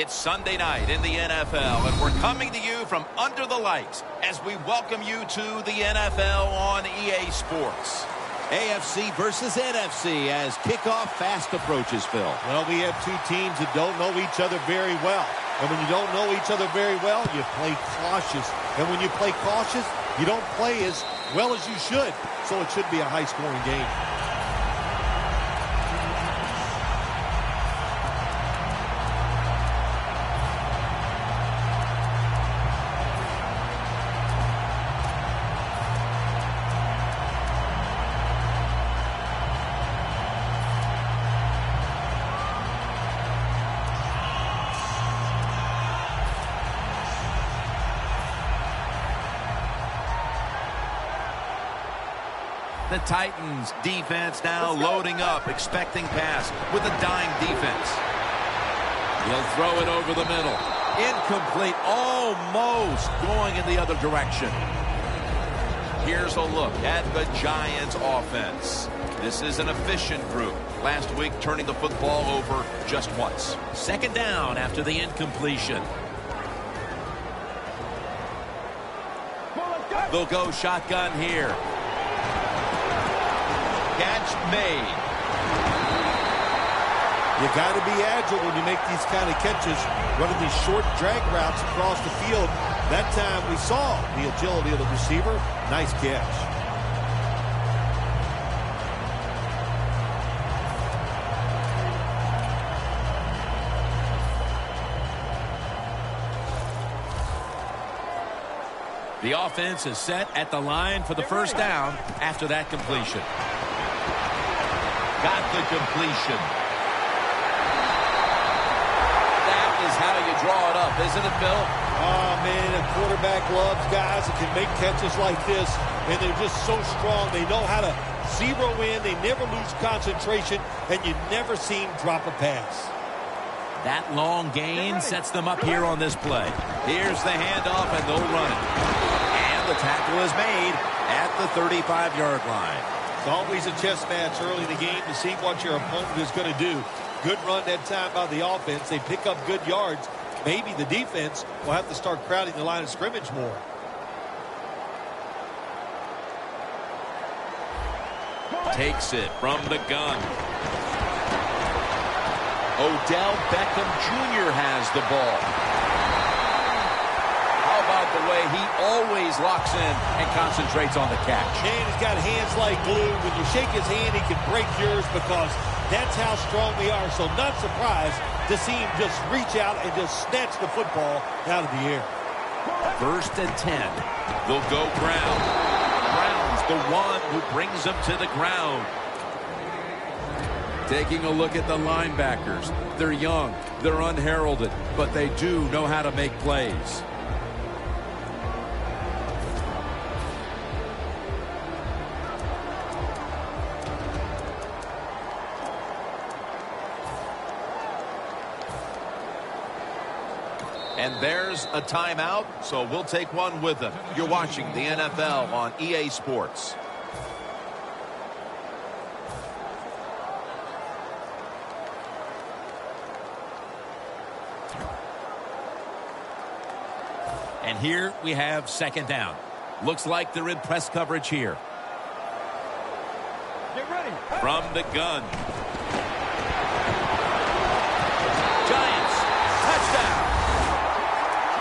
It's Sunday night in the NFL, and we're coming to you from under the lights as we welcome you to the NFL on EA Sports. AFC versus NFC as kickoff fast approaches, Phil. Well, we have two teams that don't know each other very well. And when you don't know each other very well, you play cautious. And when you play cautious, you don't play as well as you should. So it should be a high-scoring game. The Titans defense now loading up, expecting pass with a dime defense. He'll throw it over the middle. Incomplete, almost going in the other direction. Here's a look at the Giants offense. This is an efficient group. Last week turning the football over just once. Second down after the incompletion. They'll go shotgun here. Catch made. You got to be agile when you make these kind of catches, running these short drag routes across the field. That time we saw the agility of the receiver. Nice catch. The offense is set at the line for the first down after that completion. Got the completion. That is how you draw it up, isn't it, Bill? Oh, man, a quarterback loves guys that can make catches like this, and they're just so strong. They know how to zero in. They never lose concentration, and you never see them drop a pass. That long gain sets them up here on this play. Here's the handoff, and they'll run it. And the tackle is made at the 35-yard line. It's always a chess match early in the game to see what your opponent is going to do. Good run that time by the offense. They pick up good yards. Maybe the defense will have to start crowding the line of scrimmage more. Takes it from the gun. Odell Beckham Jr. has the ball. How about the way he always locks in and concentrates on the catch? And he's got hands like glue. When you shake his hand, he can break yours because that's how strong they are. So not surprised to see him just reach out and just snatch the football out of the air. First and 10. They'll go Brown. Brown's the one who brings them to the ground. Taking a look at the linebackers. They're young, they're unheralded, but they do know how to make plays. And there's a timeout, so we'll take one with them. You're watching the NFL on EA Sports. And here we have second down. Looks like they're in press coverage here. Get ready. From the gun. Giants, touchdown.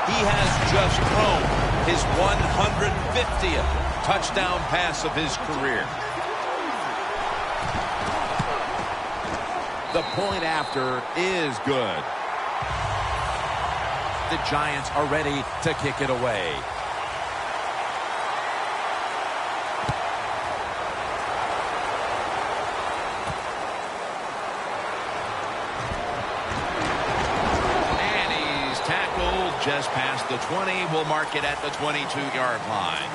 He has just thrown his 150th touchdown pass of his career. The point after is good. The Giants are ready to kick it away. And he's tackled just past the 20. We'll mark it at the 22-yard line.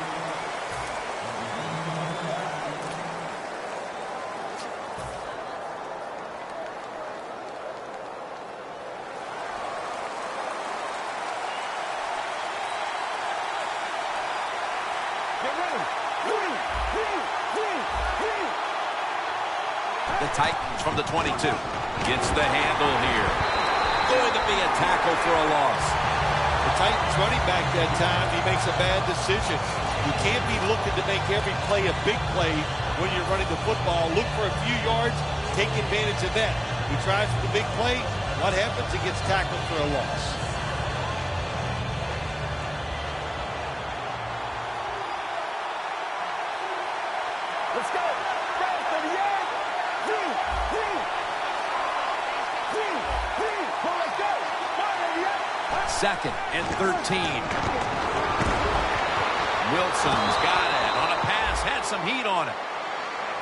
The Titans from the 22. Gets the handle here. Going to be a tackle for a loss. The Titans running back that time, he makes a bad decision. You can't be looking to make every play a big play when you're running the football. Look for a few yards, take advantage of that. He tries for the big play. What happens? He gets tackled for a loss. Let's go. Right for the end. Three. Well, let's go. Second and 13. Wilson's got it on a pass. Had some heat on it.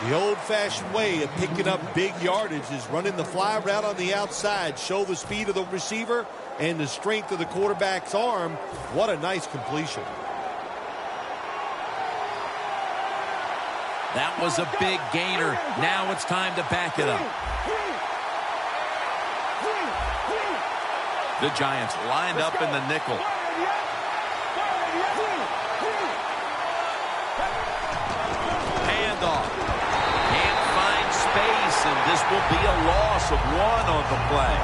The old-fashioned way of picking up big yardage is running the fly route on the outside. Show the speed of the receiver and the strength of the quarterback's arm. What a nice completion. That was a big gainer. Now it's time to back it up. The Giants lined up in the nickel. Handoff. Can't find space, and this will be a loss of 1 on the play.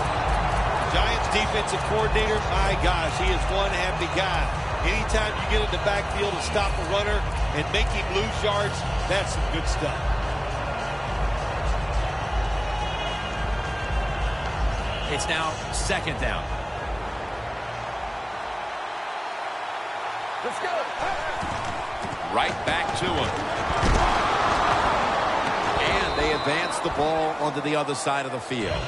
Giants defensive coordinator, my gosh, he is one happy guy. Anytime you get in the backfield and stop a runner and make him lose yards, that's some good stuff. It's now second down. Let's go. Right back to him. And they advance the ball onto the other side of the field.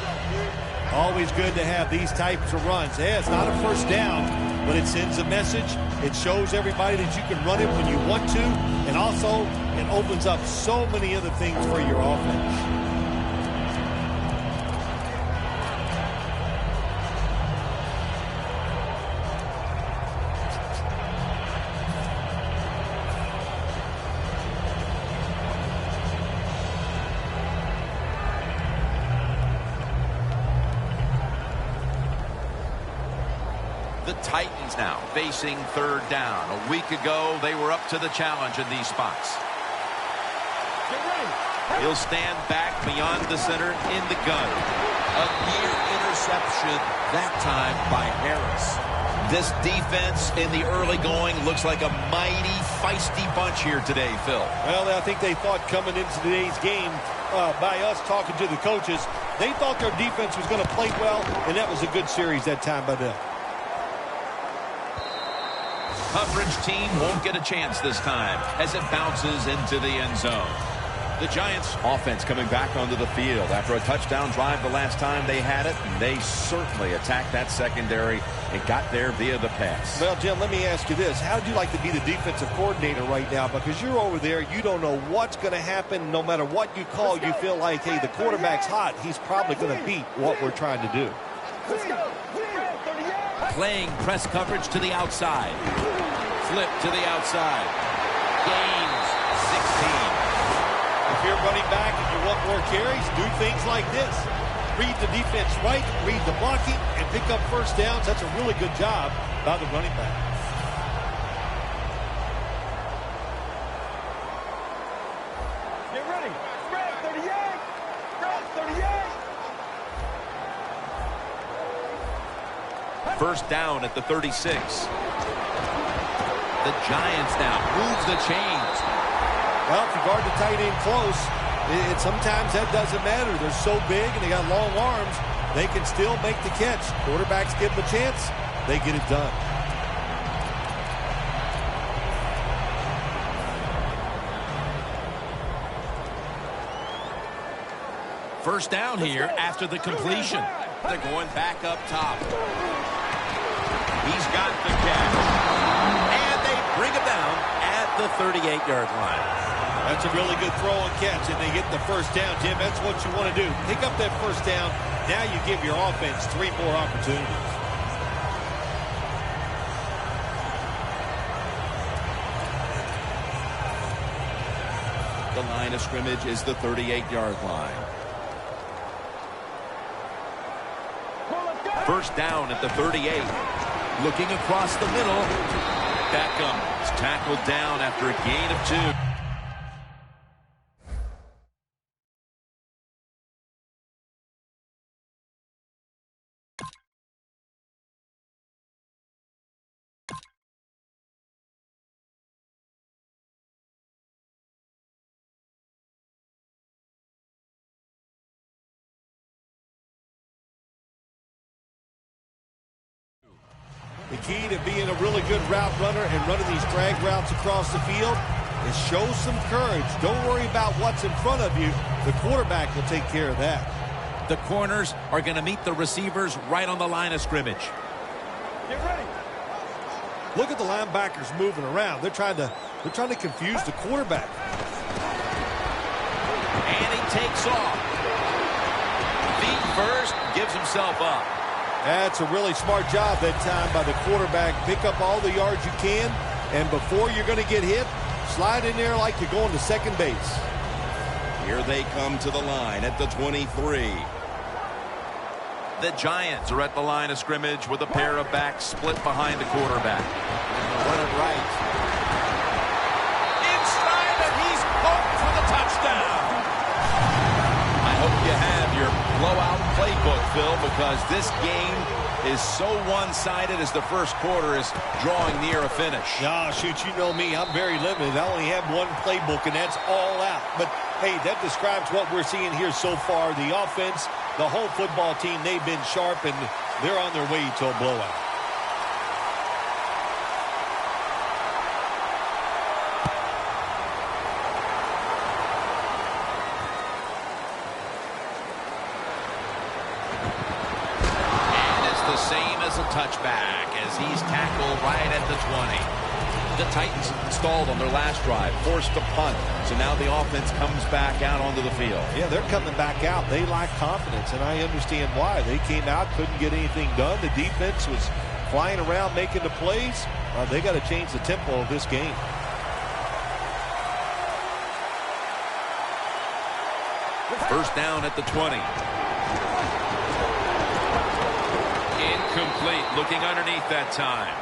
Always good to have these types of runs. Yeah, it's not a first down, but it sends a message. It shows everybody that you can run it when you want to, and also it opens up so many other things for your offense. The Titans now facing third down. A week ago, they were up to the challenge in these spots. He'll stand back beyond the center in the gun. A near interception, that time by Harris. This defense in the early going looks like a mighty feisty bunch here today, Phil. Well, I think they thought coming into today's game, by us talking to the coaches, they thought their defense was going to play well, and that was a good series that time by them. Coverage team won't get a chance this time as it bounces into the end zone. The Giants offense coming back onto the field after a touchdown drive the last time they had it, and they certainly attacked that secondary and got there via the pass. Well, Jim, let me ask you this. How would you like to be the defensive coordinator right now? Because you're over there, you don't know what's going to happen. No matter what you call, you feel like, hey, the quarterback's hot. He's probably going to beat what we're trying to do. Let's go. Playing press coverage to the outside. Flip to the outside. Gains 16. If you're running back and you want more carries, do things like this. Read the defense right, read the blocking, and pick up first downs. That's a really good job by the running back. Get ready. Spread 38. Spread 38. First down at the 36. The Giants now move the chains. Well, if you guard the tight end close, sometimes that doesn't matter. They're so big and they got long arms, they can still make the catch. Quarterbacks give them a chance, they get it done. First down here after the completion. They're going back up top. He's got the catch. And they bring him down at the 38-yard line. That's a really good throw and catch, and they get the first down, Jim. That's what you want to do. Pick up that first down. Now you give your offense 3 more opportunities. The line of scrimmage is the 38-yard line. First down at the 38. Looking across the middle. Beckham is tackled down after a gain of 2. The key to being a really good route runner and running these drag routes across the field is show some courage. Don't worry about what's in front of you. The quarterback will take care of that. The corners are going to meet the receivers right on the line of scrimmage. Get ready. Look at the linebackers moving around. They're trying to confuse the quarterback. And he takes off. Feet first, gives himself up. That's a really smart job that time by the quarterback. Pick up all the yards you can, and before you're going to get hit, slide in there like you're going to second base. Here they come to the line at the 23. The Giants are at the line of scrimmage with a pair of backs split behind the quarterback. Run it right. Inside, and he's home for the touchdown. I hope you have your blowout playbook, Phil, because this game is so one-sided as the first quarter is drawing near a finish. Ah, shoot, you know me. I'm very limited. I only have one playbook, and that's all out. But, hey, that describes what we're seeing here so far. The offense, the whole football team, they've been sharp, and they're on their way to a blowout. Touchback as he's tackled right at the 20. The Titans stalled on their last drive, forced a punt. So now the offense comes back out onto the field. Yeah, they're coming back out. They lack confidence, and I understand why. They came out, couldn't get anything done. The defense was flying around making the plays. They got to change the tempo of this game. First down at the 20. Incomplete, looking underneath that time.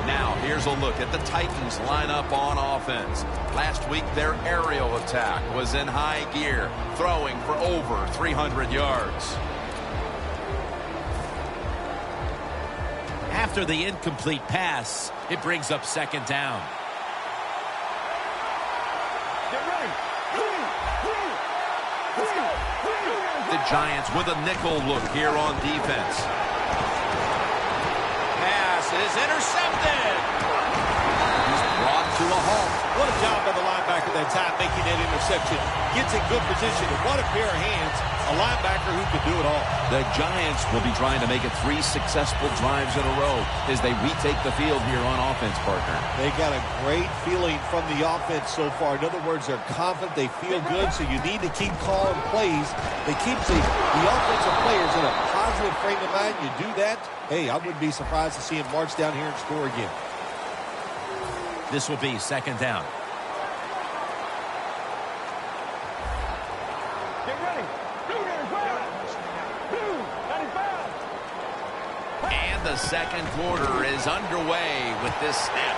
Now, here's a look at the Titans lineup on offense. Last week, their aerial attack was in high gear, throwing for over 300 yards. After the incomplete pass, it brings up second down. Get ready. The Giants with a nickel look here on defense. Pass is intercepted. He's brought to a halt. What a job by the linebacker that time making that interception. Gets in good position. And what a pair of hands. A linebacker who can do it all. The Giants will be trying to make it 3 successful drives in a row as they retake the field here on offense, partner. They got a great feeling from the offense so far. In other words, they're confident. They feel good, so you need to keep calling plays. They keep the offensive players in a positive frame of mind. You do that, hey, I wouldn't be surprised to see him march down here and score again. This will be second down. Get ready. And the second quarter is underway with this snap.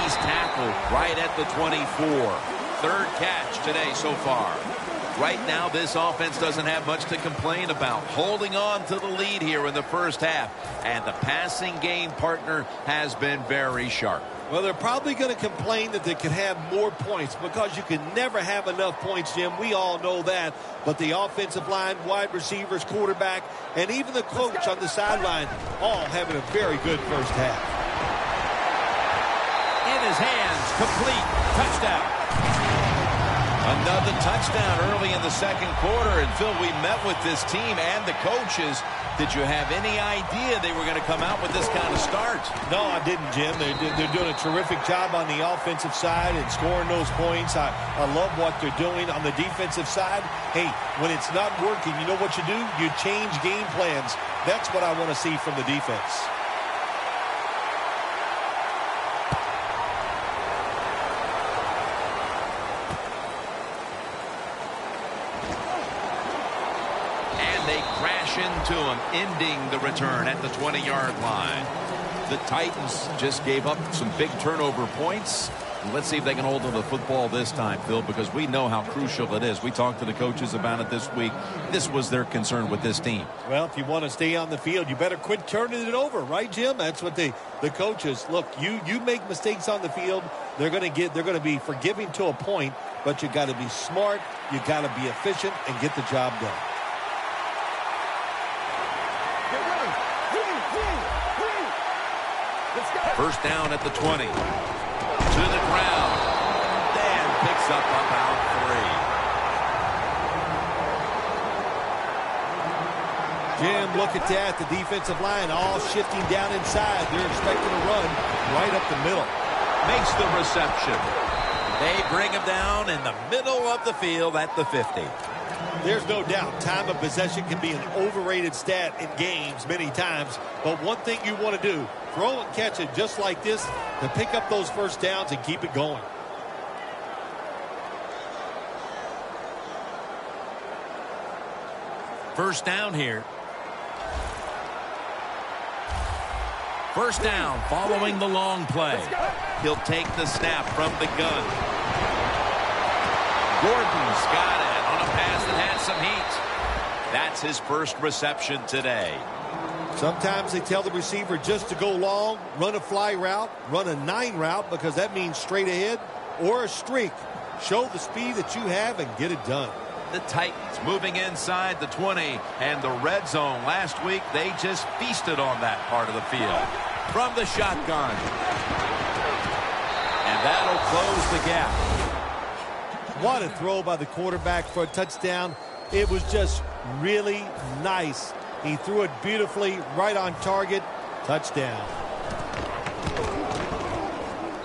He's tackled right at the 24. Third catch today so far. Right now, this offense doesn't have much to complain about. Holding on to the lead here in the first half. And the passing game, partner, has been very sharp. Well, they're probably going to complain that they could have more points because you can never have enough points, Jim. We all know that. But the offensive line, wide receivers, quarterback, and even the coach on the sideline all having a very good first half. In his hands, complete, touchdown. Another touchdown early in the second quarter. And, Phil, we met with this team and the coaches. Did you have any idea they were going to come out with this kind of start? No, I didn't, Jim. They're doing a terrific job on the offensive side and scoring those points. I love what they're doing on the defensive side. Hey, when it's not working, you know what you do? You change game plans. That's what I want to see from the defense. Into him, ending the return at the 20-yard line. The Titans just gave up some big turnover points. Let's see if they can hold on to the football this time, Phil, because we know how crucial it is. We talked to the coaches about it this week. This was their concern with this team. Well, if you want to stay on the field, you better quit turning it over, right, Jim? That's what the coaches, look, you make mistakes on the field, they're going to be forgiving to a point, but you got to be smart, you got to be efficient and get the job done. Let's go. First down at the 20. To the ground. Dan picks up about 3. Jim, look at that. The defensive line all shifting down inside. They're expecting a run right up the middle. Makes the reception. They bring him down in the middle of the field at the 50. There's no doubt time of possession can be an overrated stat in games many times. But one thing you want to do, throw and catch it just like this to pick up those first downs and keep it going. First down here. First down following the long play. He'll take the snap from the gun. Gordon's got it on a pass that has some heat. That's his first reception today. Sometimes they tell the receiver just to go long, run a fly route, run a 9 route because that means straight ahead, or a streak. Show the speed that you have and get it done. The Titans moving inside the 20 and the red zone. Last week, they just feasted on that part of the field. From the shotgun. And that'll close the gap. What a throw by the quarterback for a touchdown. It was just really nice. He threw it beautifully, right on target. Touchdown.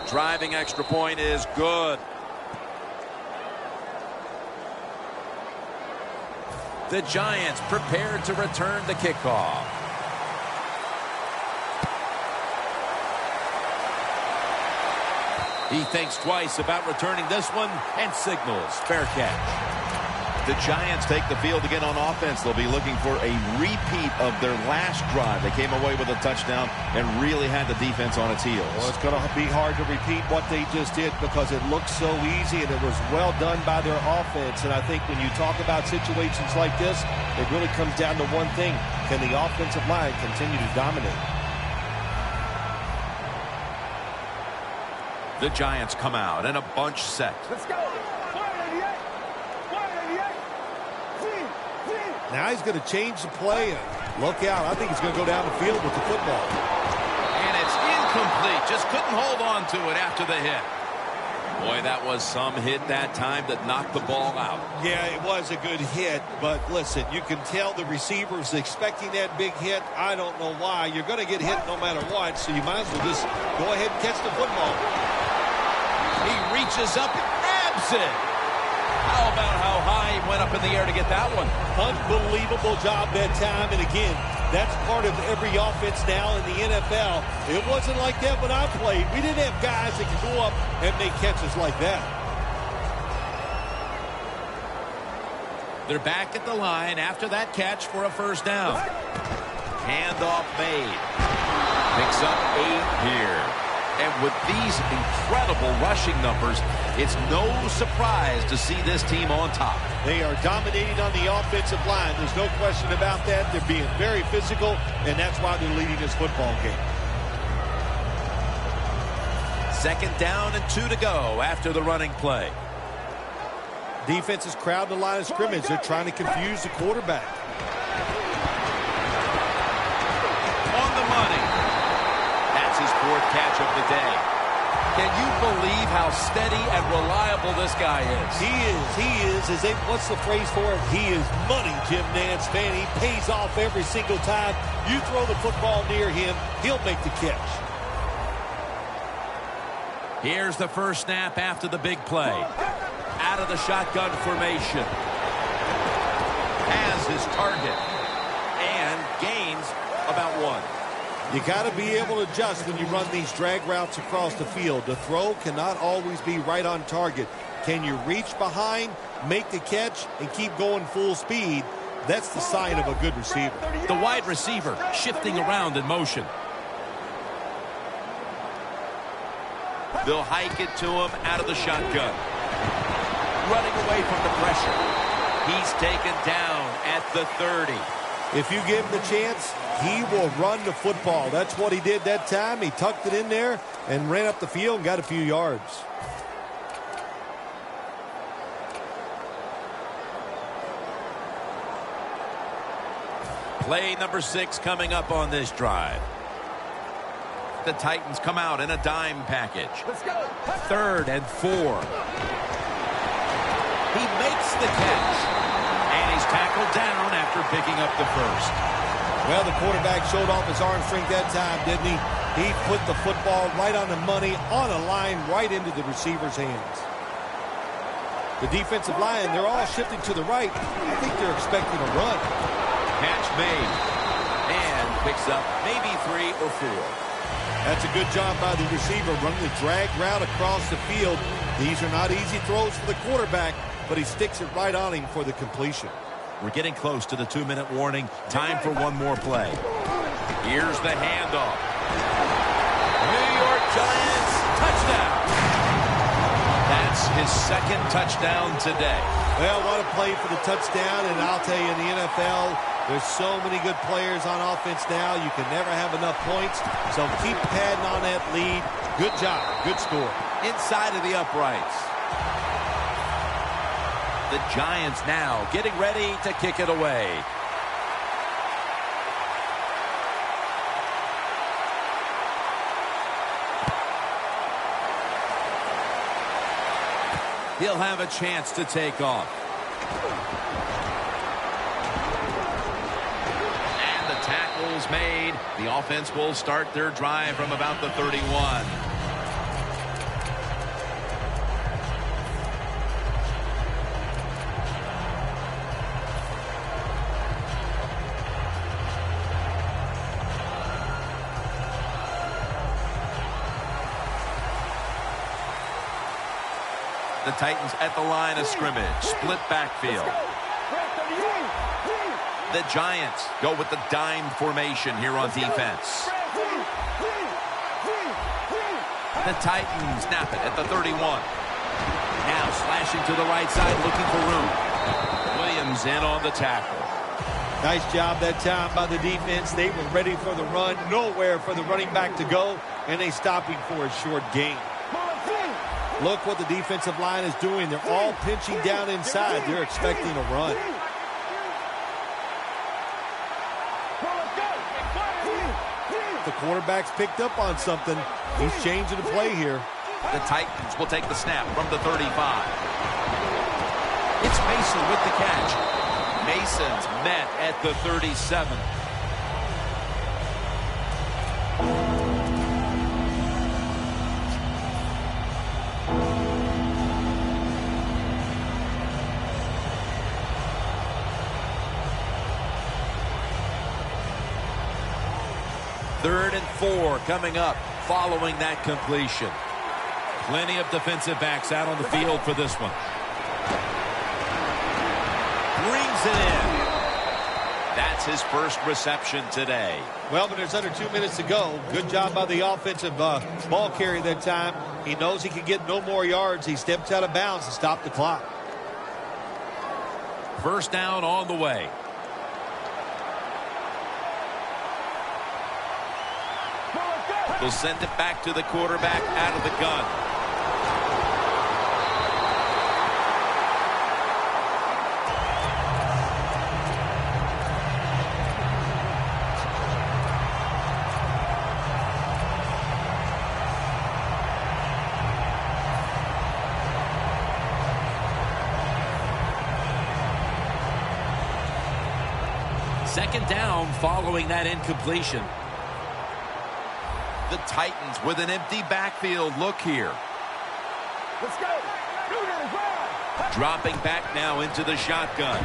Driving extra point is good. The Giants prepared to return the kickoff. He thinks twice about returning this one and signals fair catch. The Giants take the field again on offense. They'll be looking for a repeat of their last drive. They came away with a touchdown and really had the defense on its heels. Well, it's going to be hard to repeat what they just did because it looked so easy and it was well done by their offense. And I think when you talk about situations like this, it really comes down to one thing. Can the offensive line continue to dominate? The Giants come out in a bunch set. Let's go. 188. 188. Now he's going to change the play. And look out. I think he's going to go down the field with the football. And it's incomplete. Just couldn't hold on to it after the hit. Boy, that was some hit that time that knocked the ball out. Yeah, it was a good hit. But listen, you can tell the receiver's expecting that big hit. I don't know why. You're going to get hit no matter what. So you might as well just go ahead and catch the football. He reaches up and grabs it. How about how high he went up in the air to get that one? Unbelievable job that time. And again, that's part of every offense now in the NFL. It wasn't like that when I played. We didn't have guys that could go up and make catches like that. They're back at the line after that catch for a first down. Handoff made. Picks up 8 here. And with these incredible rushing numbers, it's no surprise to see this team on top. They are dominating on the offensive line. There's no question about that. They're being very physical, and that's why they're leading this football game. Second down and 2 to go after the running play. Defense is crowding the line of scrimmage. They're trying to confuse the quarterback. On the money. That's his 4th catch of the day. Can you believe how steady and reliable this guy is? He is. What's the phrase for it? He is money, Jim Nantz, man. He pays off every single time. You throw the football near him, he'll make the catch. Here's the first snap after the big play. Out of the shotgun formation. Has his target. And gains about 1. You got to be able to adjust when you run these drag routes across the field. The throw cannot always be right on target. Can you reach behind, make the catch, and keep going full speed? That's the sign of a good receiver. The wide receiver shifting around in motion. They'll hike it to him out of the shotgun. Running away from the pressure. He's taken down at the 30. If you give him the chance, he will run the football. That's what he did that time. He tucked it in there and ran up the field and got a few yards. Play number 6 coming up on this drive. The Titans come out in a dime package. Let's go. 3rd and 4. He makes the catch. And he's tackled down after picking up the first. Well, the quarterback showed off his arm strength that time, didn't he? He put the football right on the money, on a line, right into the receiver's hands. The defensive line, they're all shifting to the right. I think they're expecting a run. Catch made. And picks up maybe 3 or 4. That's a good job by the receiver, running the drag route across the field. These are not easy throws for the quarterback, but he sticks it right on him for the completion. We're getting close to the 2-minute warning. Time for one more play. Here's the handoff. New York Giants, touchdown. That's his 2nd touchdown today. Well, what a play for the touchdown, and I'll tell you, in the NFL, there's so many good players on offense now, you can never have enough points, so keep padding on that lead. Good job, good score. Inside of the uprights. The Giants now getting ready to kick it away. He'll have a chance to take off. And the tackle's made. The offense will start their drive from about the 31. The Titans at the line of scrimmage. Split backfield. The Giants go with the dime formation here on defense. The Titans snap it at the 31. Now slashing to the right side, looking for room. Williams in on the tackle. Nice job that time by the defense. They were ready for the run. Nowhere for the running back to go, and they stopped him for a short gain. Look what the defensive line is doing. They're all pinching down inside. They're expecting a run. The quarterback's picked up on something. He's changing the play here. The Titans will take the snap from the 35. It's Mason with the catch. Mason's met at the 37. Third and 4 coming up following that completion. Plenty of defensive backs out on the field for this one. Brings it in. That's his first reception today. Well, but there's under 2 minutes to go. Good job by the offensive ball carrier that time. He knows he can get no more yards. He steps out of bounds to stop the clock. First down on the way. They'll send it back to the quarterback out of the gun. Second down following that incompletion. The Titans with an empty backfield look here. Let's go. Dropping back now into the shotgun.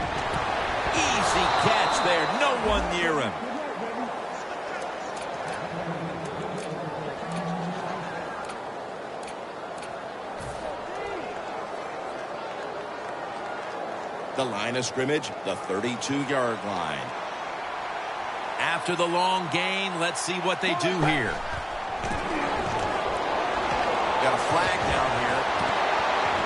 Easy catch there. No one near him. The line of scrimmage, the 32-yard line. After the long gain, let's see what they do here. Got a flag down here.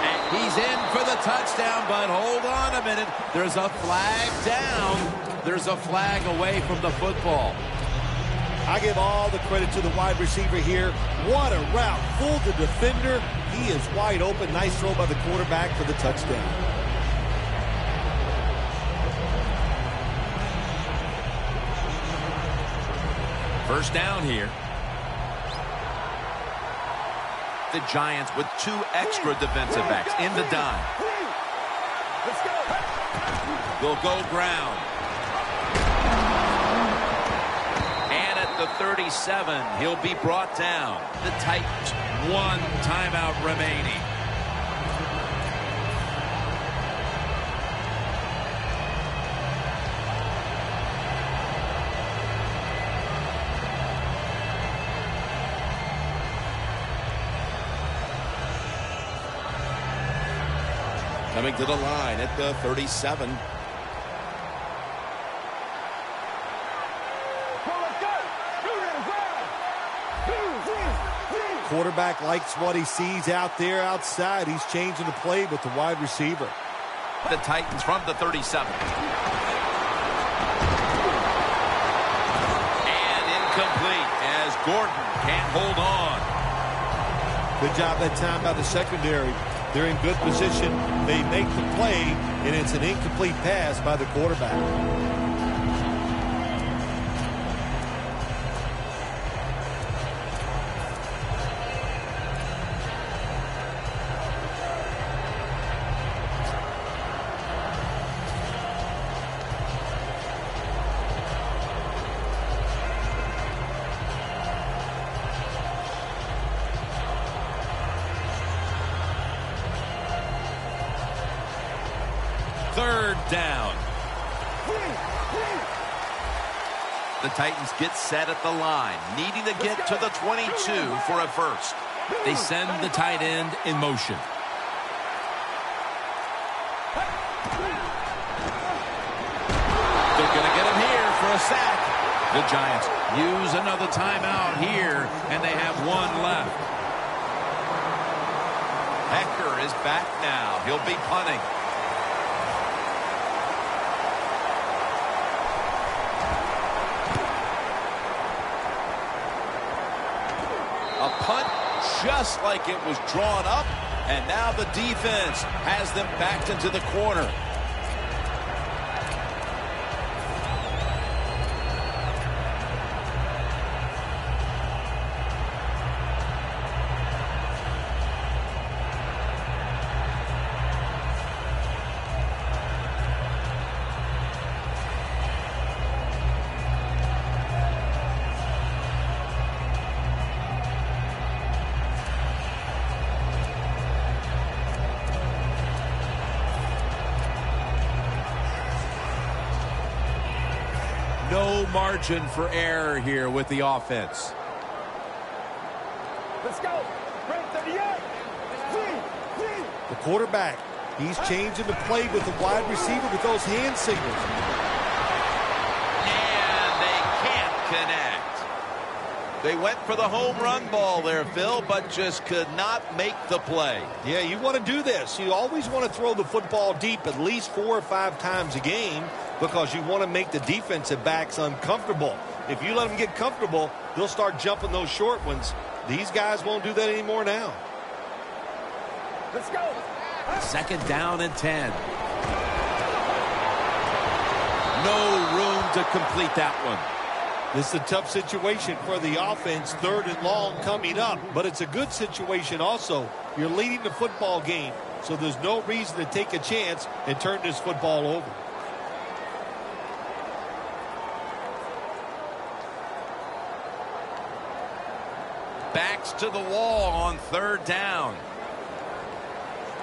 And he's in for the touchdown, but hold on a minute. There's a flag down. There's a flag away from the football. I give all the credit to the wide receiver here. What a route. Fooled the defender. He is wide open. Nice throw by the quarterback for the touchdown. First down here. the Giants with 2 extra defensive backs in the dime. Let's go. They'll go ground. And at the 37, he'll be brought down. The Titans, 1 timeout remaining. Coming to the line at the 37. Quarterback likes what he sees out there outside. He's changing the play with the wide receiver. The Titans from the 37. And incomplete as Gordon can't hold on. Good job that time by the secondary. They're in good position. They make the play, and it's an incomplete pass by the quarterback. Third down. The Titans get set at the line, needing to get to the 22 for a first. They send the tight end in motion. They're going to get him here for a sack. The Giants use another timeout here, and they have 1 left. Hecker is back now. He'll be punting. A punt just like it was drawn up, and now the defense has them backed into the corner. No margin for error here with the offense. Let's go. Break 38. The quarterback, he's changing the play with the wide receiver with those hand signals. And they can't connect. They went for the home run ball there, Phil, but just could not make the play. Yeah, you want to do this. You always want to throw the football deep at least 4 or 5 times a game because you want to make the defensive backs uncomfortable. If you let them get comfortable, they'll start jumping those short ones. These guys won't do that anymore now. Let's go. Second down and 10. No room to complete that one. This is a tough situation for the offense, 3rd and long coming up, but it's a good situation also. You're leading the football game, so there's no reason to take a chance and turn this football over. Backs to the wall on 3rd down.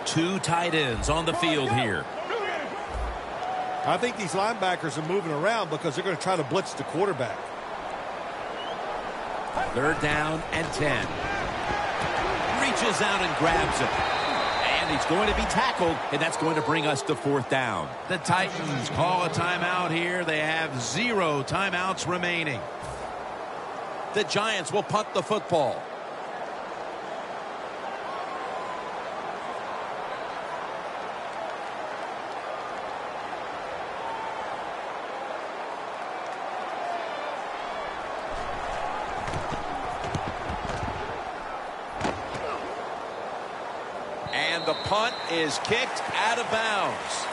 2 tight ends on the field here. I think these linebackers are moving around because they're going to try to blitz the quarterback. 3rd down and 10. Reaches out and grabs it. And he's going to be tackled, and that's going to bring us to 4th down. The Titans call a timeout here. They have 0 timeouts remaining. The Giants will punt the football. And the punt is kicked out of bounds.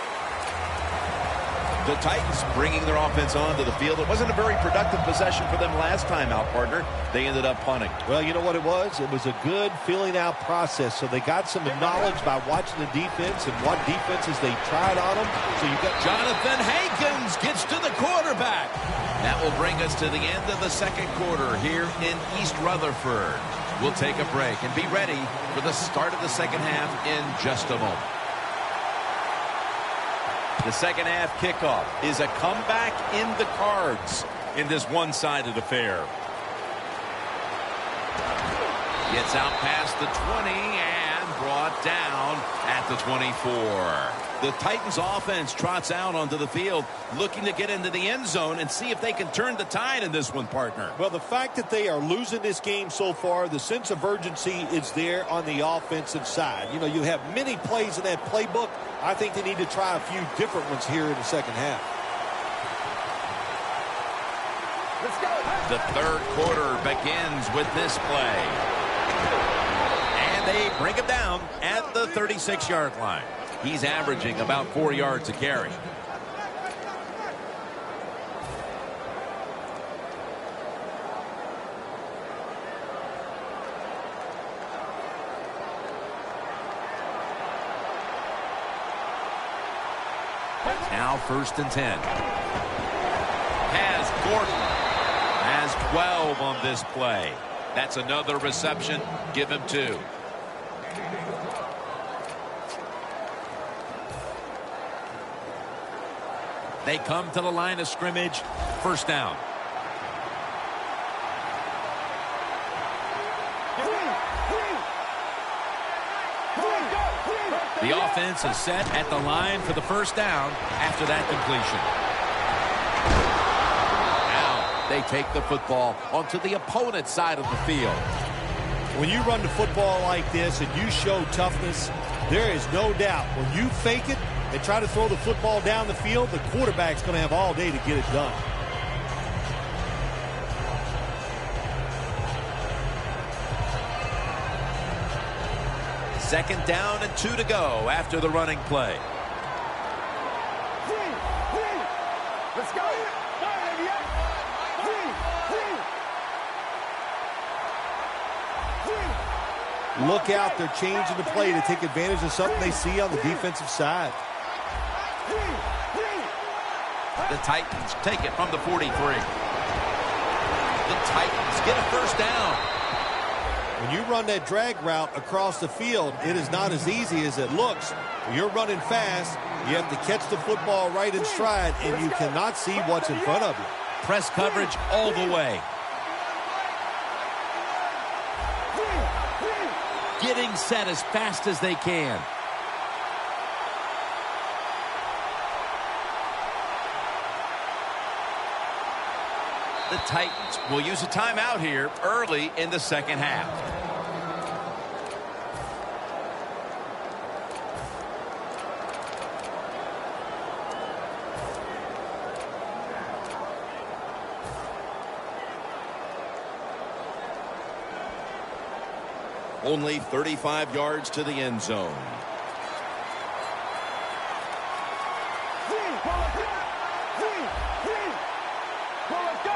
The Titans bringing their offense onto the field. It wasn't a very productive possession for them last time out, partner. They ended up punting. Well, you know what it was? It was a good filling out process. So they got some knowledge by watching the defense and what defenses they tried on them. So you got Jonathan Hankins gets to the quarterback. That will bring us to the end of the second quarter here in East Rutherford. We'll take a break and be ready for the start of the second half in just a moment. The second half kickoff is a comeback in the cards in this one-sided affair. Gets out past the 20 and brought down at the 24. The Titans offense trots out onto the field looking to get into the end zone and see if they can turn the tide in this one, partner. Well, the fact that they are losing this game so far, the sense of urgency is there on the offensive side. You know, you have many plays in that playbook. I think they need to try a few different ones here in the second half. Let's go. The third quarter begins with this play. And they bring him down at the 36-yard line. He's averaging about 4 yards a carry. Now 1st and 10. Has Gordon. Has 12 on this play. That's another reception. Give him 2. They come to the line of scrimmage. 1st down. The offense is set at the line for the 1st down after that completion. Now they take the football onto the opponent's side of the field. When you run the football like this and you show toughness, there is no doubt when you fake it and try to throw the football down the field, the quarterback's going to have all day to get it done. Second down and 2 to go after the running play. Let's go. Look out, they're changing the play to take advantage of something they see on the defensive side. The Titans take it from the 43. The Titans get a 1st down. When you run that drag route across the field, it is not as easy as it looks. When you're running fast, you have to catch the football right in stride, and you cannot see what's in front of you. Press coverage all the way. Getting set as fast as they can. The Titans will use a timeout here early in the second half. Only 35 yards to the end zone.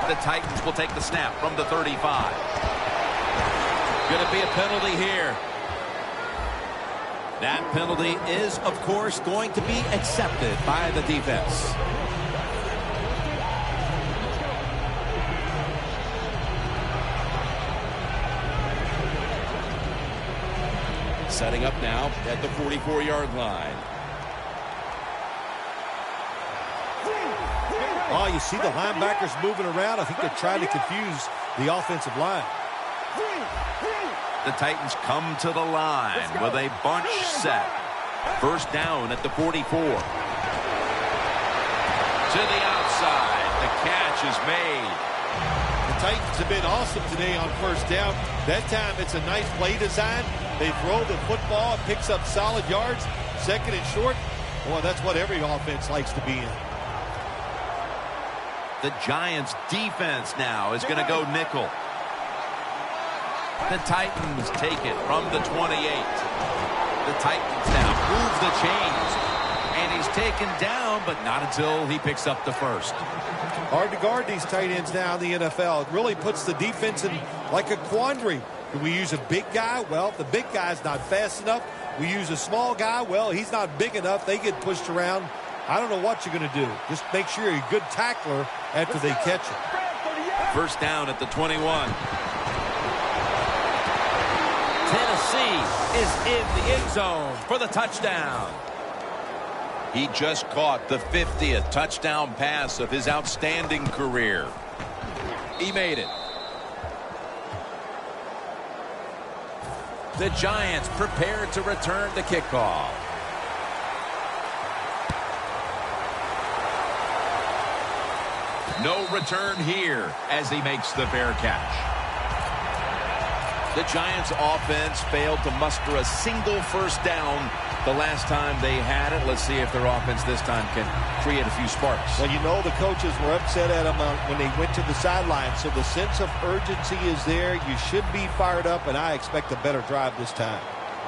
The Titans will take the snap from the 35. Going to be a penalty here. That penalty is, of course, going to be accepted by the defense. Setting up now at the 44-yard line. Oh, you see the linebackers moving around. I think they're trying to confuse the offensive line. The Titans come to the line with a bunch set. 1st down at the 44. To the outside. The catch is made. The Titans have been awesome today on 1st down. That time it's a nice play design. They throw the football, it picks up solid yards. 2nd and short. Boy, that's what every offense likes to be in. The Giants defense now is going to go nickel. The Titans take it from the 28. The Titans now move the chains. And he's taken down, but not until he picks up the first. Hard to guard these tight ends now in the NFL. It really puts the defense in like a quandary. Do we use a big guy? Well, if the big guy's not fast enough. We use a small guy. Well, he's not big enough. They get pushed around. I don't know what you're going to do. Just make sure you're a good tackler after they catch it. First down at the 21. Tennessee is in the end zone for the touchdown. He just caught the 50th touchdown pass of his outstanding career. He made it. The Giants prepared to return the kickoff. No return here as he makes the fair catch. The Giants offense failed to muster a single first down the last time they had it. Let's see if their offense this time can create a few sparks. Well, you know the coaches were upset at them when they went to the sideline, so the sense of urgency is there. You should be fired up, and I expect a better drive this time.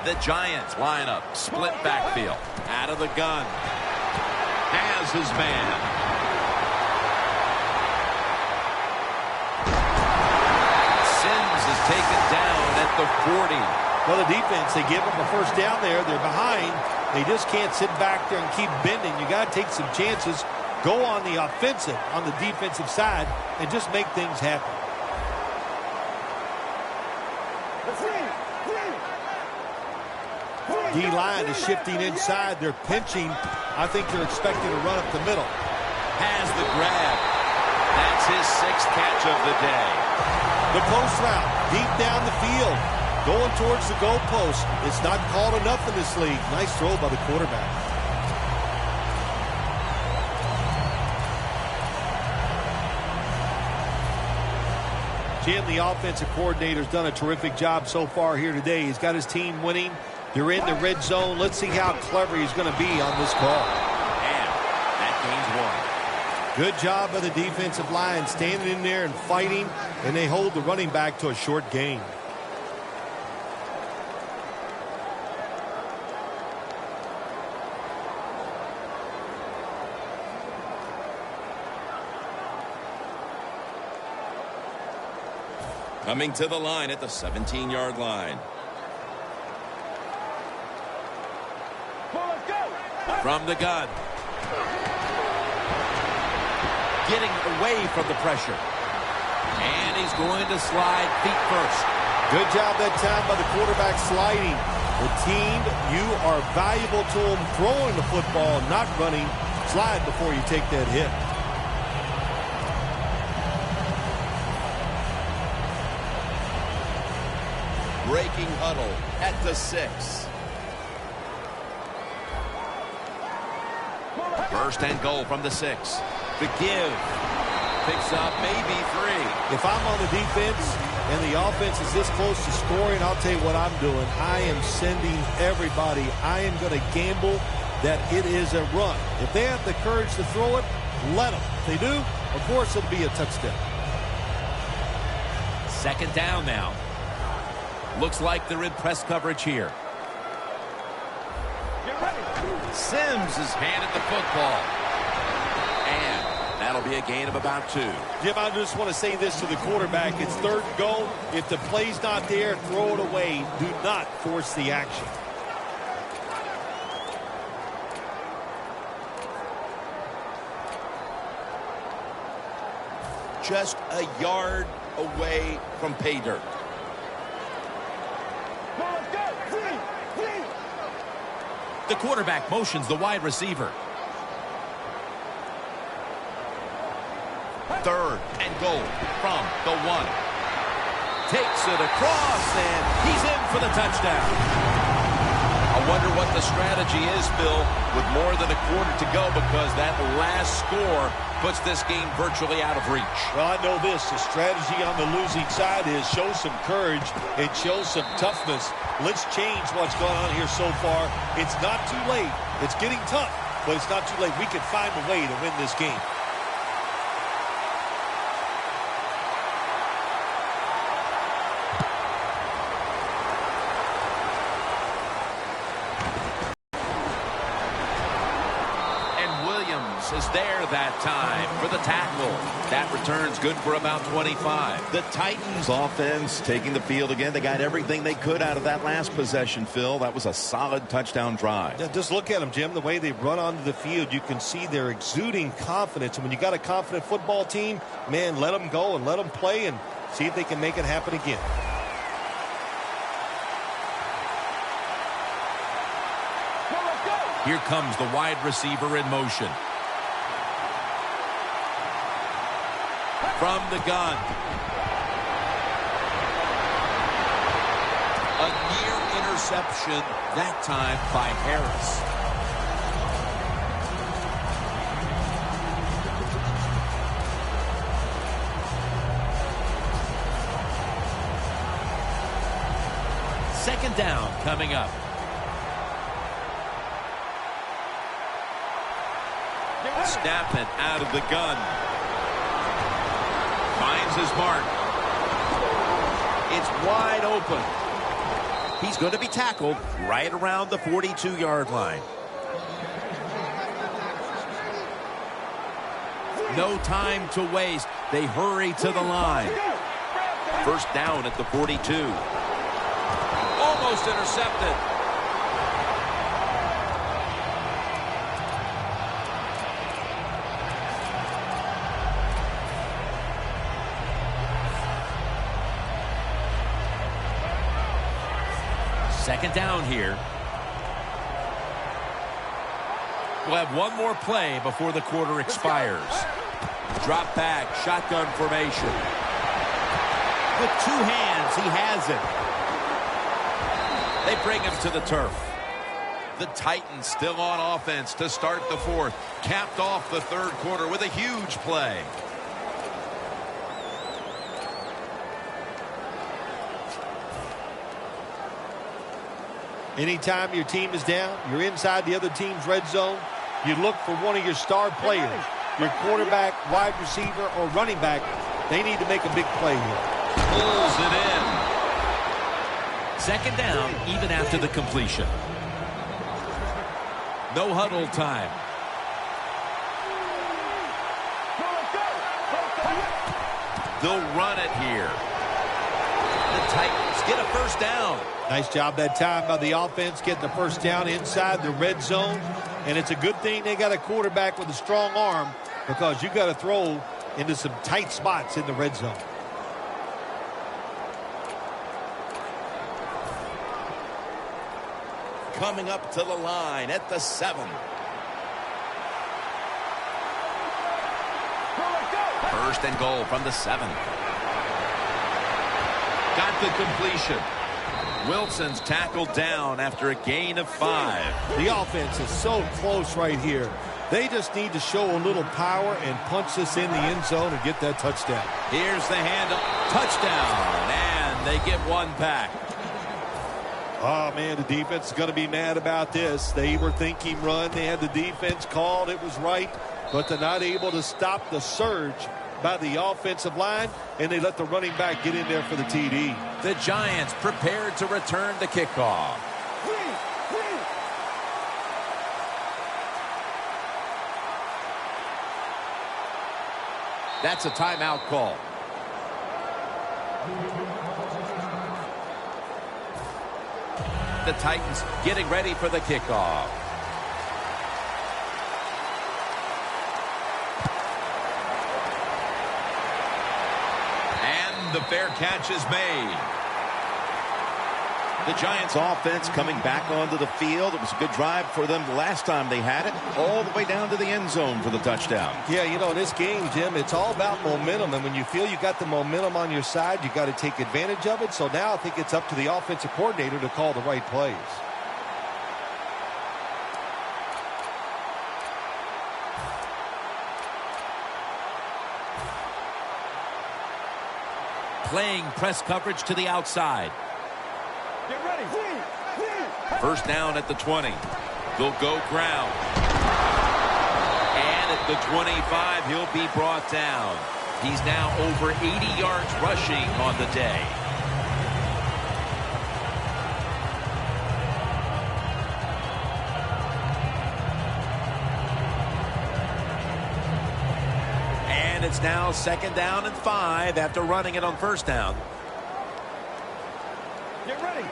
The Giants line up, split backfield. Out of the gun. Has his man. Sims is taken down at the 40. Well, the defense, they give them a first down there. They're behind. They just can't sit back there and keep bending. You got to take some chances. Go on the offensive, on the defensive side, and just make things happen. D-line is shifting inside. They're pinching. I think they're expecting to run up the middle. Has the grab. That's his 6th catch of the day. The post route, deep down the field. Going towards the goalpost. It's not called enough in this league. Nice throw by the quarterback. Jim, the offensive coordinator's done a terrific job so far here today. He's got his team winning. They're in the red zone. Let's see how clever he's going to be on this call. And that gains 1. Good job by the defensive line, standing in there and fighting, and they hold the running back to a short gain. Coming to the line at the 17-yard line. From the gun. Getting away from the pressure. And he's going to slide feet first. Good job that time by the quarterback sliding. The team, you are valuable to them throwing the football, not running. Slide before you take that hit. Breaking huddle at the 6. First and goal from the 6. The give. Picks up maybe 3. If I'm on the defense and the offense is this close to scoring, I'll tell you what I'm doing. I am sending everybody. I am going to gamble that it is a run. If they have the courage to throw it, let them. If they do, of course it'll be a touchdown. Second down now. Looks like they're in press coverage here. Sims has handed the football. And that'll be a gain of about 2. Jim, I just want to say this to the quarterback. It's third and goal. If the play's not there, throw it away. Do not force the action. Just a yard away from pay dirt. The quarterback motions the wide receiver. Third and goal from the 1. Takes it across, and he's in for the touchdown. I wonder what the strategy is, Bill, with more than a quarter to go, because that last score puts this game virtually out of reach. Well, I know this. The strategy on the losing side is show some courage and show some toughness. Let's change what's going on here so far. It's not too late. It's getting tough, but it's not too late. We can find a way to win this game. is there that time for the tackle. That return's good for about 25. The Titans offense taking the field again. They got everything they could out of that last possession, Phil. That was a solid touchdown drive. Yeah, just look at them, Jim. The way they run onto the field, you can see they're exuding confidence. And when you got a confident football team, man, let them go and let them play and see if they can make it happen again. Here comes the wide receiver in motion. From the gun. A near interception, that time by Harris. Second down coming up. Snapping out of the gun. Finds his mark. It's wide open. He's going to be tackled right around the 42-yard line. No time to waste. They hurry to the line. First down at the 42. Almost intercepted. Second down here. We'll have one more play before the quarter expires. Drop back, shotgun formation. With two hands, he has it. They bring him to the turf. The Titans still on offense to start the fourth. Capped off the third quarter with a huge play. Anytime your team is down, you're inside the other team's red zone, you look for one of your star players, your quarterback, wide receiver, or running back. They need to make a big play here. Pulls it in. Second down, even after the completion. No huddle time. They'll run it here. The Titans get a first down. Nice job that time by the offense getting the first down inside the red zone. And it's a good thing they got a quarterback with a strong arm, because you got to throw into some tight spots in the red zone. Coming up to the line at the 7. First and goal from the 7. Got the completion. Wilson's tackled down after a gain of 5. The offense is so close right here. They just need to show a little power and punch this in the end zone and get that touchdown. Here's the handoff. Touchdown. And they get one back. Oh, man, the defense is going to be mad about this. They were thinking run. They had the defense called. It was right. But they're not able to stop the surge by the offensive line, and they let the running back get in there for the TD. The Giants prepared to return the kickoff. That's a timeout call. The Titans getting ready for the kickoff. The fair catch is made. The Giants offense coming back onto the field. It was a good drive for them the last time they had it, all the way down to the end zone for the touchdown. Yeah, you know, this game, Jim, it's all about momentum. And when you feel you got the momentum on your side, you got to take advantage of it. So now I think it's up to the offensive coordinator to call the right plays. Playing press coverage to the outside. Get ready. First down at the 20. They'll go ground. And at the 25, he'll be brought down. He's now over 80 yards rushing on the day. And it's now 2nd down and 5 after running it on 1st down. Get ready.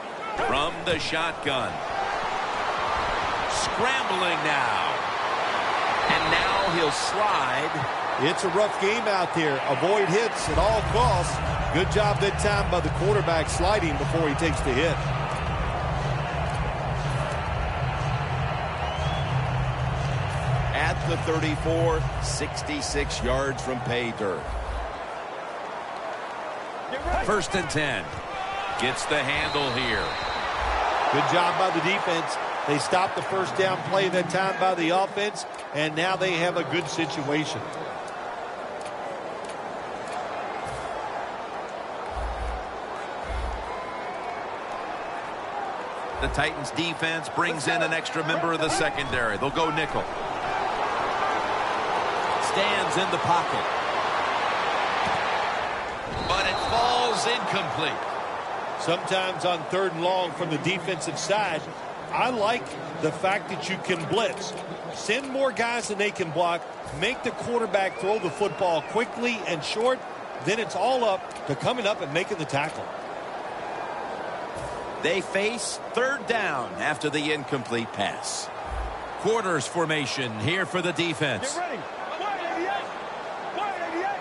From the shotgun. Scrambling now. And now he'll slide. It's a rough game out there. Avoid hits at all costs. Good job that time by the quarterback sliding before he takes the hit. At the 34, 66 yards from pay dirt. 1st and 10. Gets the handle here. Good job by the defense. They stopped the 1st down play that time by the offense, and now they have a good situation. The Titans defense brings in an extra member of the secondary. They'll go nickel. Stands in the pocket. But it falls incomplete. Sometimes on 3rd and long from the defensive side, I like the fact that you can blitz. Send more guys than they can block. Make the quarterback throw the football quickly and short. Then it's all up to coming up and making the tackle. They face 3rd down after the incomplete pass. Quarters formation here for the defense. Get ready. 188. 188.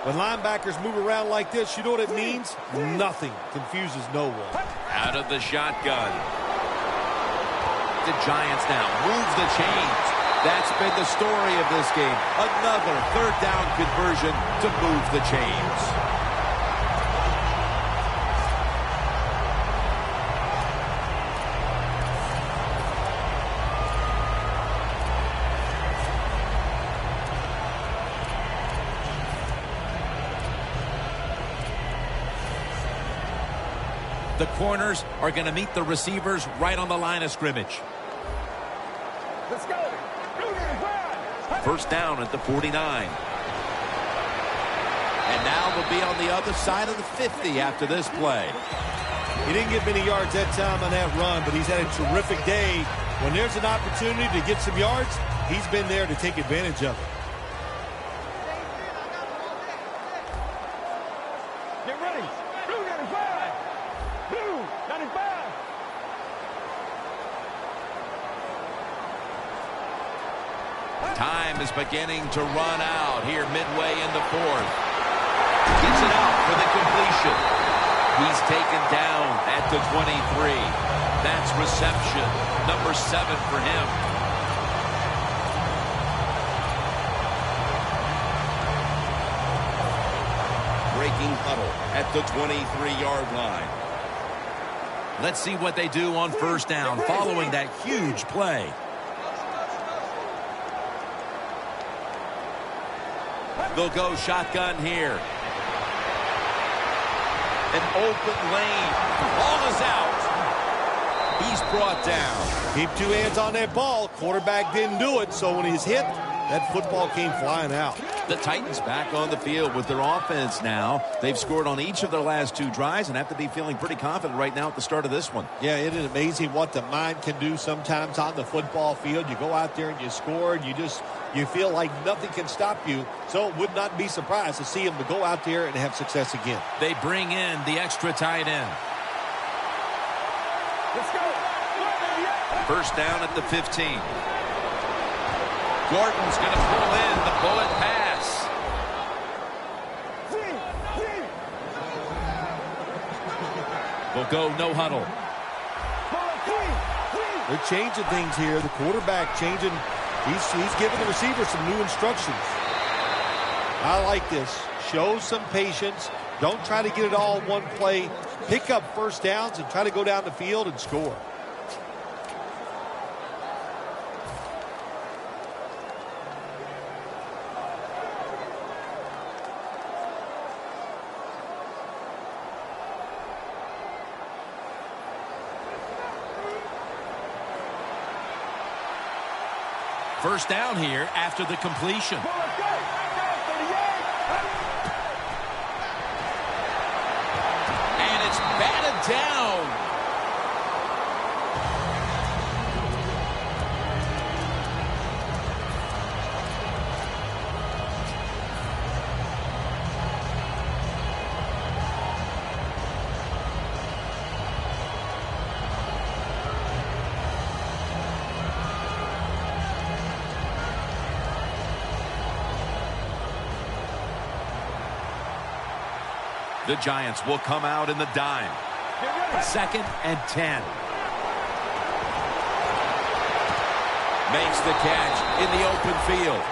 When linebackers move around like this, you know what it means? Nothing confuses no one. Out of the shotgun. The Giants now move the chains. That's been the story of this game. Another 3rd down conversion to move the chains. The corners are going to meet the receivers right on the line of scrimmage. Let's go. 1st down at the 49. And now they'll be on the other side of the 50 after this play. He didn't get many yards that time on that run, but he's had a terrific day. When there's an opportunity to get some yards, he's been there to take advantage of it. Get ready. 295. 295. Time is beginning to run out here midway in the 4th. Gets it out for the completion. He's taken down at the 23. That's reception number 7 for him. Breaking huddle at the 23-yard line. Let's see what they do on 1st down following that huge play. They'll go shotgun here. An open lane. Ball is out. He's brought down. Keep 2 hands on that ball. Quarterback didn't do it, so when he's hit, that football came flying out. The Titans back on the field with their offense now. They've scored on each of their last 2 drives and have to be feeling pretty confident right now at the start of this one. Yeah, it is amazing what the mind can do sometimes on the football field. You go out there and you score, and you feel like nothing can stop you. So it would not be surprised to see him to go out there and have success again. They bring in the extra tight end. Let's go. 1st down at the 15. Gordon's going to pull in the bullet pass. We'll go no huddle. They're changing things here. The quarterback changing. He's giving the receiver some new instructions. I like this. Show some patience. Don't try to get it all in one play. Pick up 1st downs and try to go down the field and score. First down here after the completion. And it's batted down. The Giants will come out in the dime. 2nd and 10. Makes the catch in the open field.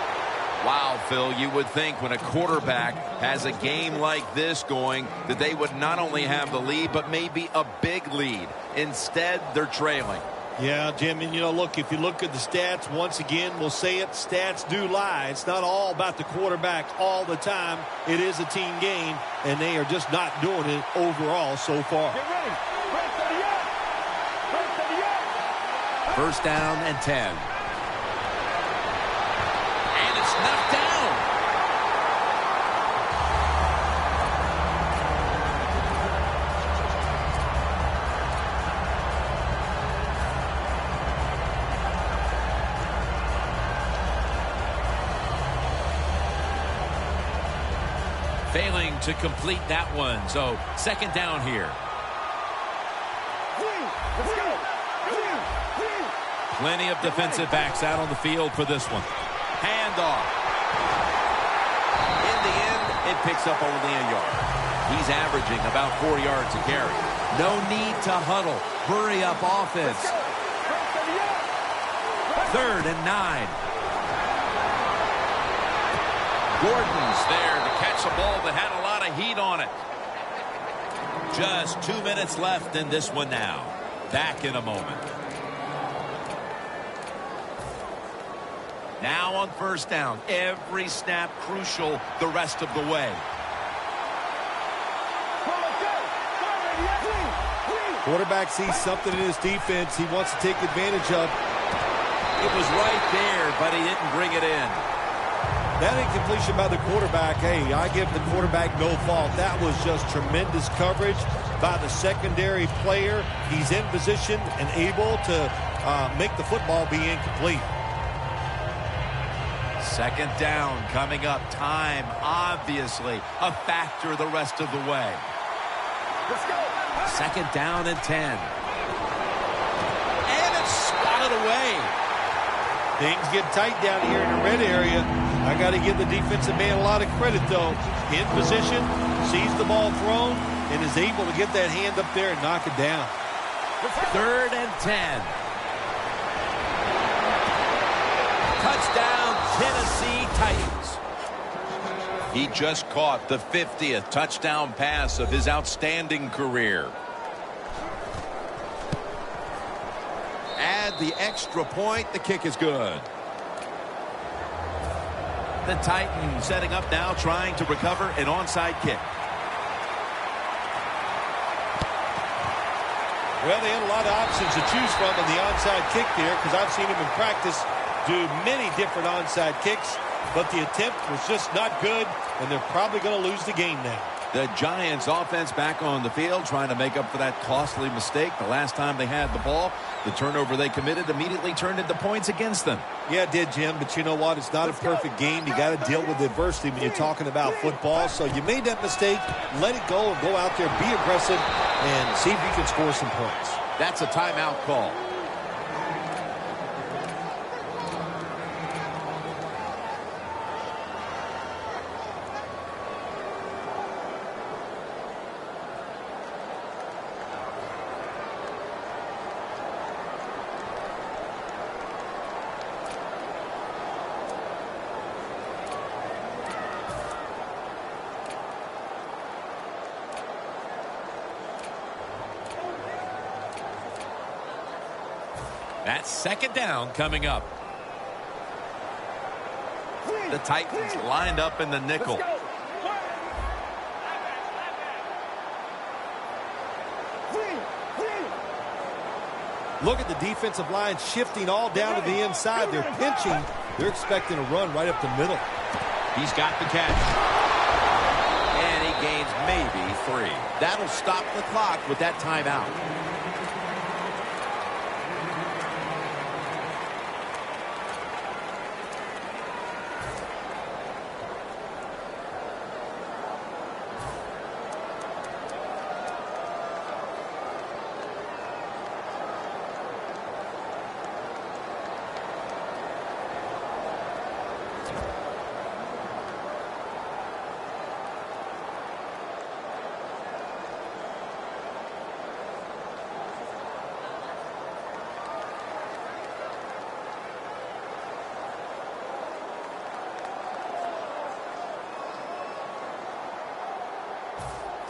Wow, Phil, you would think when a quarterback has a game like this going that they would not only have the lead, but maybe a big lead. Instead, they're trailing. Yeah, Jim, and look, if you look at the stats, once again, we'll say it, stats do lie. It's not all about the quarterback all the time. It is a team game, and they are just not doing it overall so far. Get ready. First down and 10. And it's knocked down. Failing to complete that one. So 2nd down here. Let's go. Plenty of defensive backs out on the field for this one. Handoff. In the end, it picks up only a yard. He's averaging about 4 yards a carry. No need to huddle. Hurry up offense. 3rd and 9. Gordon's there to catch a ball that had a lot of heat on it. Just 2 minutes left in this one now. Back in a moment. Now on first down. Every snap crucial the rest of the way. Quarterback sees something in his defense he wants to take advantage of. It was right there, but he didn't bring it in. That incompletion by the quarterback, hey, I give the quarterback no fault. That was just tremendous coverage by the secondary player. He's in position and able to make the football be incomplete. 2nd down coming up. Time, obviously, a factor the rest of the way. Let's go. 2nd down and 10. And it's swatted away. Things get tight down here in the red area. I got to give the defensive man a lot of credit, though. In position, sees the ball thrown, and is able to get that hand up there and knock it down. 3rd and 10. Touchdown, Tennessee Titans. He just caught the 50th touchdown pass of his outstanding career. Add the extra point. The kick is good. The Titans setting up now, trying to recover an onside kick. Well, they had a lot of options to choose from in the onside kick there, because I've seen him in practice do many different onside kicks, but the attempt was just not good, and they're probably going to lose the game now. The Giants offense back on the field trying to make up for that costly mistake the last time they had the ball. The turnover they committed immediately turned into points against them. Yeah, it did, Jim, but you know what? It's not a perfect game. You got to deal with adversity when you're talking about football. So you made that mistake, let it go, and go out there, be aggressive, and see if you can score some points. That's a timeout call. That's 2nd down coming up. The Titans lined up in the nickel. Look at the defensive line shifting all down to the inside. They're pinching. They're expecting a run right up the middle. He's got the catch. And he gains maybe 3. That'll stop the clock with that timeout.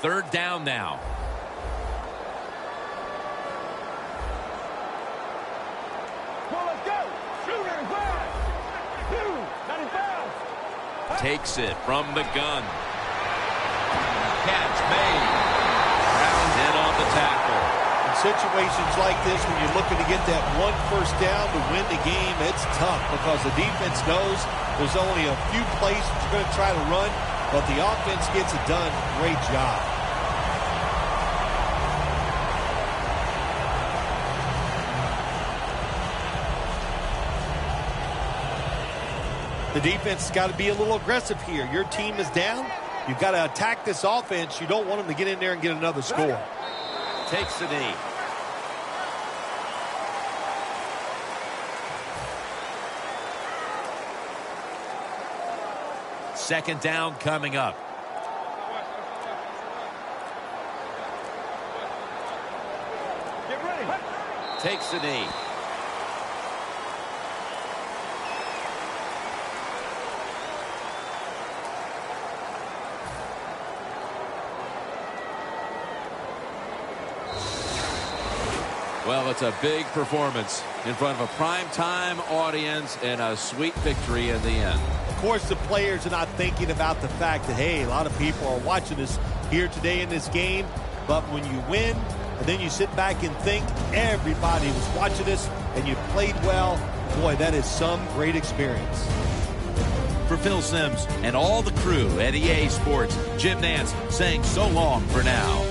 3rd down now. Well, let's go. Shooter, glass. 95. Takes it from the gun. Catch made. Round in on the tackle. In situations like this, when you're looking to get that 1 first down to win the game, it's tough because the defense knows there's only a few plays that you're going to try to run, but the offense gets it done. Great job. The defense has got to be a little aggressive here. Your team is down. You've got to attack this offense. You don't want them to get in there and get another score. Takes the knee. Second down coming up. Get ready. Takes the knee. Well, it's a big performance in front of a primetime audience and a sweet victory in the end. Of course, the players are not thinking about the fact that, hey, a lot of people are watching us here today in this game. But when you win, and then you sit back and think everybody was watching us and you played well, boy, that is some great experience. For Phil Simms and all the crew at EA Sports, Jim Nantz saying so long for now.